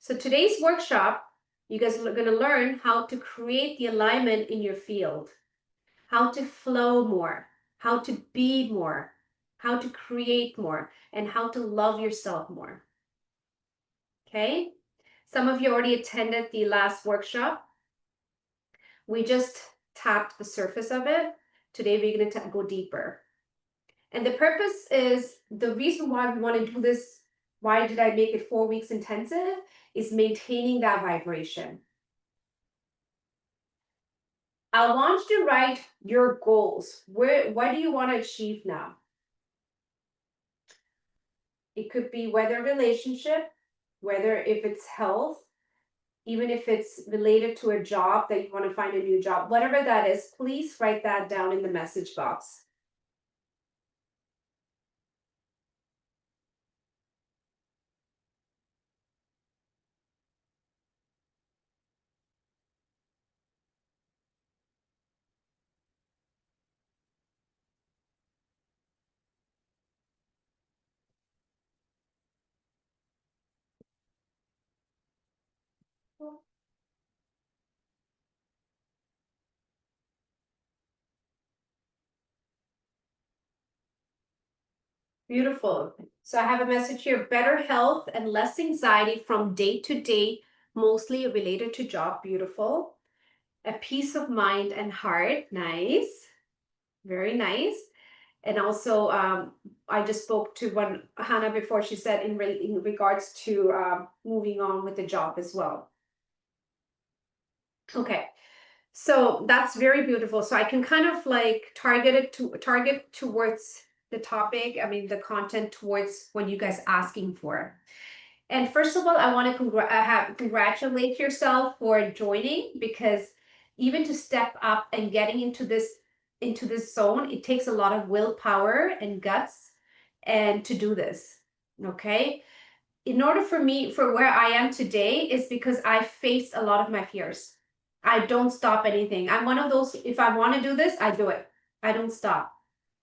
So today's workshop, you guys are going to learn how to create the alignment in your field, how to flow more, how to be more, how to create more, and how to love yourself more. Okay? Some of you already attended the last workshop. We just tapped the surface of it. Today we're going to go deeper. And the purpose is, the reason why we want to do this, why did I make it 4 weeks intensive, is maintaining that vibration. I want you to write your goals. What do you want to achieve now? It could be whether relationship, whether if it's health, even if it's related to a job that you want to find a new job, whatever that is, please write that down in the message box. Beautiful. So I have a message here: better health and less anxiety from day to day, mostly related to job. Beautiful. A peace of mind and heart. Nice. Very nice. And also, I just spoke to one Hannah before. She said in regards to moving on with the job as well. Okay, so that's very beautiful. So I can kind of like target towards the topic. I mean, the content towards what you guys asking for. And first of all, I want to congratulate yourself for joining, because even to step up and getting into this zone, it takes a lot of willpower and guts and to do this. Okay? In order for me, for where I am today, is because I faced a lot of my fears. I don't stop anything. I'm one of those, if I want to do this, I do it. I don't stop.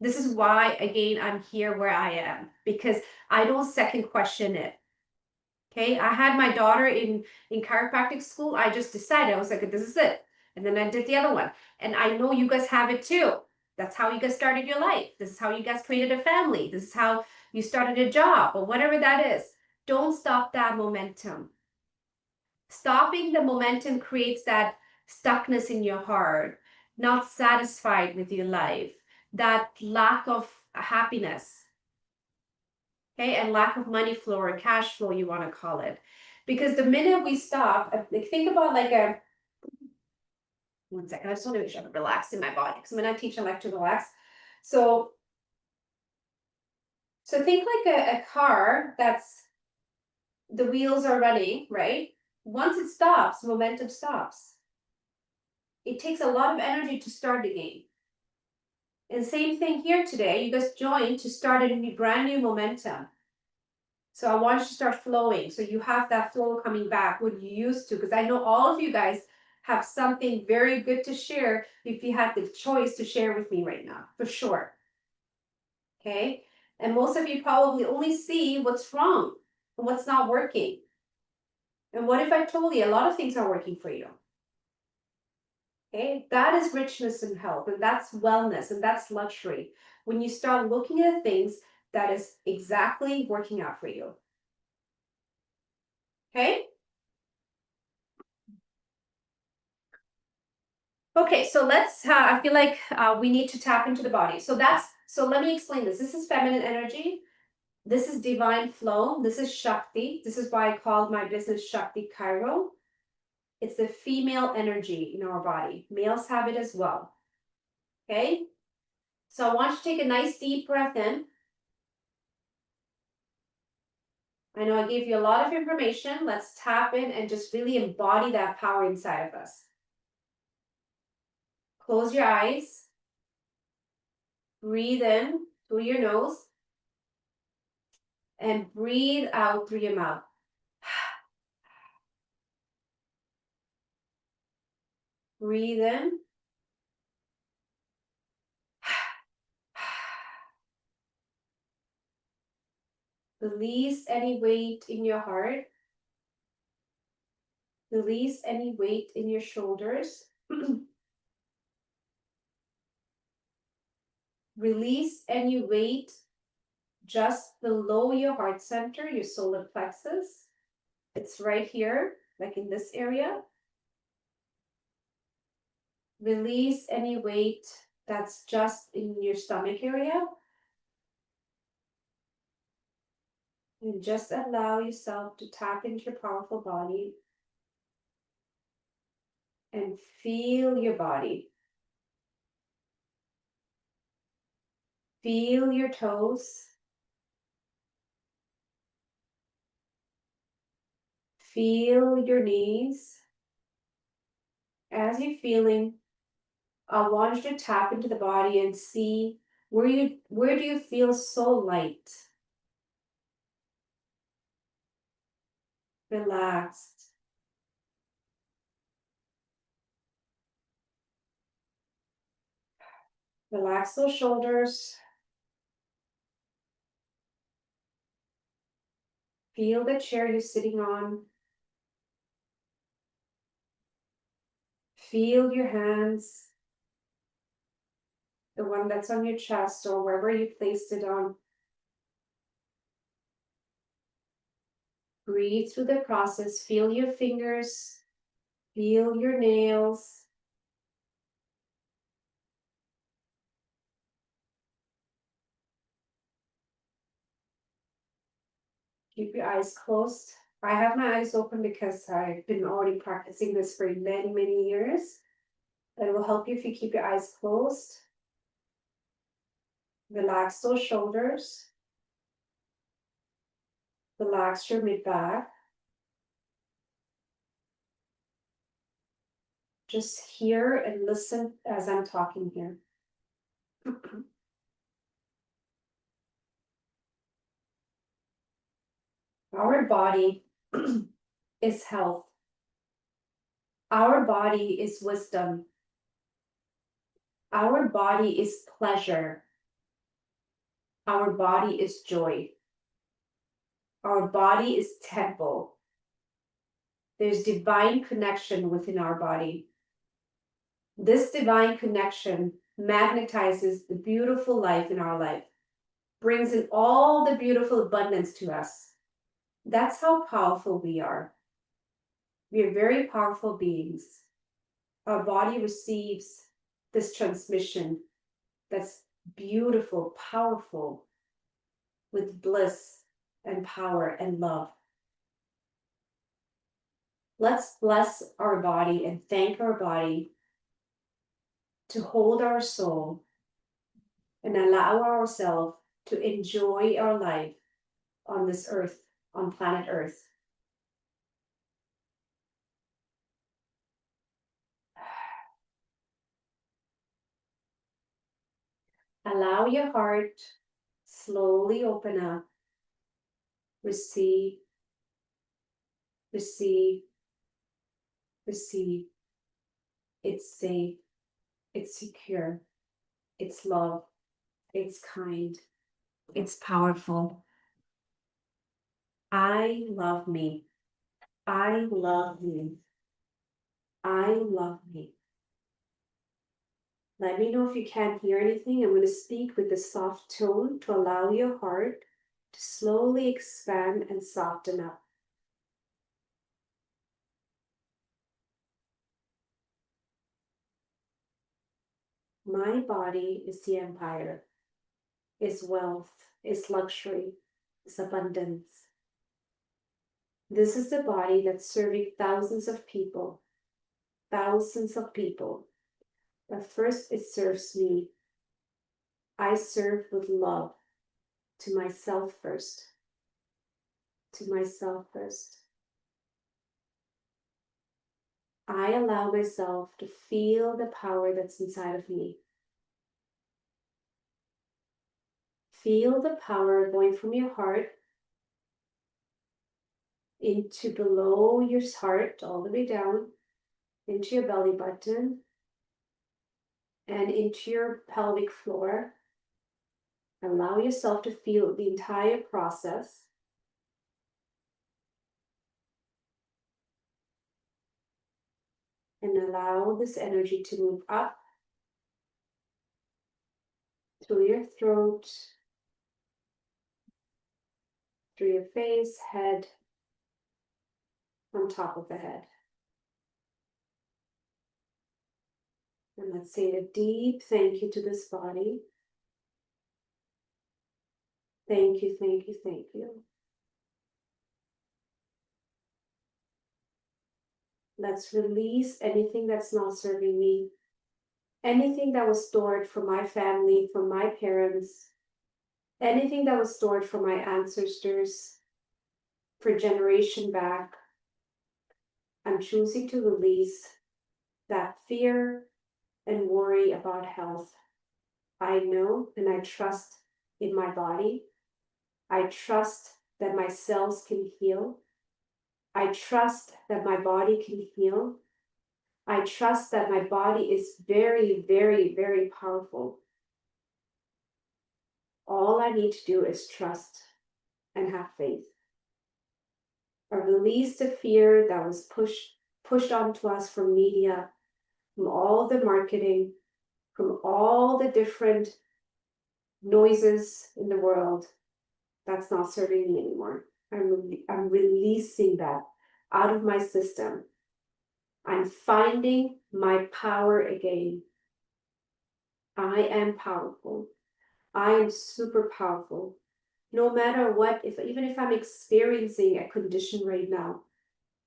This is why, again, I'm here where I am, because I don't second question it. Okay, I had my daughter in chiropractic school. I just decided, I was like, this is it. And then I did the other one. And I know you guys have it too. That's how you guys started your life. This is how you guys created a family. This is how you started a job, or whatever that is. Don't stop that momentum. Stopping the momentum creates that stuckness in your heart, not satisfied with your life, that lack of happiness. Okay, and lack of money flow or cash flow, you want to call it. Because the minute we stop, like, think about like a, one second, I just want to make sure I'm relaxed in my body, because when I teach, I like to relax. So think like a car that's, the wheels are running, right? Once it stops, momentum stops. It takes a lot of energy to start again. And same thing here today. You guys joined to start a brand new momentum. So I want you to start flowing. So you have that flow coming back when you used to, because I know all of you guys have something very good to share if you had the choice to share with me right now, for sure. Okay. And most of you probably only see what's wrong and what's not working. And what if I told you a lot of things are working for you? Okay. That is richness and health, and that's wellness, and that's luxury. When you start looking at things that is exactly working out for you. Okay. Okay, so let's, I feel like we need to tap into the body. So let me explain this. This is feminine energy. This is divine flow. This is Shakti. This is why I called my business Shakti Cairo. It's the female energy in our body. Males have it as well. Okay? So I want you to take a nice deep breath in. I know I gave you a lot of information. Let's tap in and just really embody that power inside of us. Close your eyes. Breathe in through your nose. And breathe out through your mouth. Breathe in. Release any weight in your heart. Release any weight in your shoulders. Release any weight just below your heart center, your solar plexus. It's right here, like in this area. Release any weight that's just in your stomach area. And just allow yourself to tap into your powerful body and feel your body. Feel your toes. Feel your knees. As you're feeling, I want you to tap into the body and see where do you feel so light, relaxed. Relax those shoulders. Feel the chair you're sitting on. Feel your hands, the one that's on your chest or wherever you placed it on. Breathe through the process. Feel your fingers. Feel your nails. Keep your eyes closed. I have my eyes open because I've been already practicing this for many, many years. But it will help you if you keep your eyes closed. Relax those shoulders. Relax your mid-back. Just hear and listen as I'm talking here. Our body is health. Our body is wisdom. Our body is pleasure. Our body is joy. Our body is temple. There's divine connection within our body. This divine connection magnetizes the beautiful life in our life, brings in all the beautiful abundance to us. That's how powerful we are. We are very powerful beings. Our body receives this transmission that's beautiful, powerful, with bliss and power and love. Let's bless our body and thank our body to hold our soul and allow ourselves to enjoy our life on this earth, on planet Earth. Allow your heart slowly open up. Receive, receive, receive. It's safe, it's secure, it's love, it's kind, it's powerful. I love me. I love me. I love me. Let me know if you can't hear anything. I'm going to speak with a soft tone to allow your heart to slowly expand and soften up. My body is the empire, is wealth, is luxury, is abundance. This is the body that's serving thousands of people. Thousands of people. But first it serves me. I serve with love to myself first. To myself first. I allow myself to feel the power that's inside of me. Feel the power going from your heart into below your heart, all the way down, into your belly button, and into your pelvic floor. Allow yourself to feel the entire process. And allow this energy to move up through your throat, through your face, head, on top of the head. And let's say a deep thank you to this body. Thank you, thank you, thank you. Let's release anything that's not serving me. Anything that was stored for my family, for my parents, anything that was stored for my ancestors, for generation back. I'm choosing to release that fear and worry about health. I know and I trust in my body. I trust that my cells can heal. I trust that my body can heal. I trust that my body is very, very, very powerful. All I need to do is trust and have faith. I release the fear that was pushed onto us from media, from all the marketing, from all the different noises in the world that's not serving me anymore. I'm releasing that out of my system. I'm finding my power again. I am powerful. I am super powerful. No matter what, even if I'm experiencing a condition right now,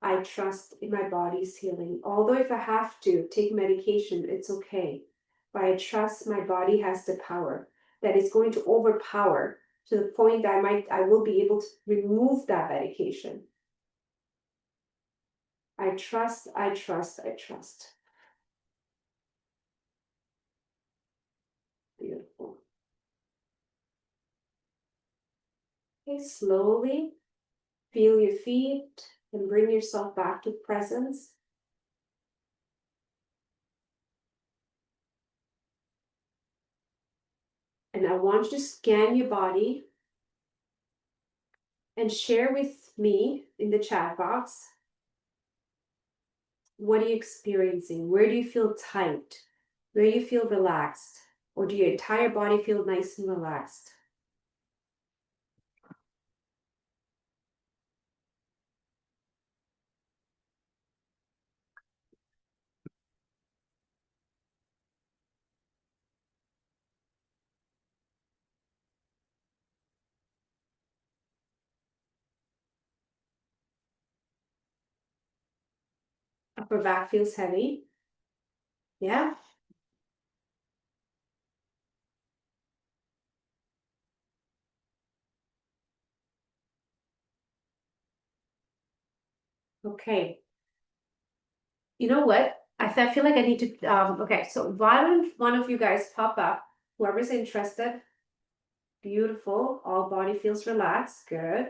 I trust in my body's healing. Although if I have to take medication, it's okay. But I trust my body has the power that is going to overpower to the point that I will be able to remove that medication. I trust, I trust, I trust. Beautiful. Okay, slowly feel your feet and bring yourself back to presence. And I want you to scan your body and share with me in the chat box. What are you experiencing? Where do you feel tight? Where do you feel relaxed? Or do your entire body feel nice and relaxed? Upper back feels heavy. Yeah? Okay. You know what? I feel like I need to, okay, so why don't one of you guys pop up, whoever's interested. Beautiful. All body feels relaxed. Good.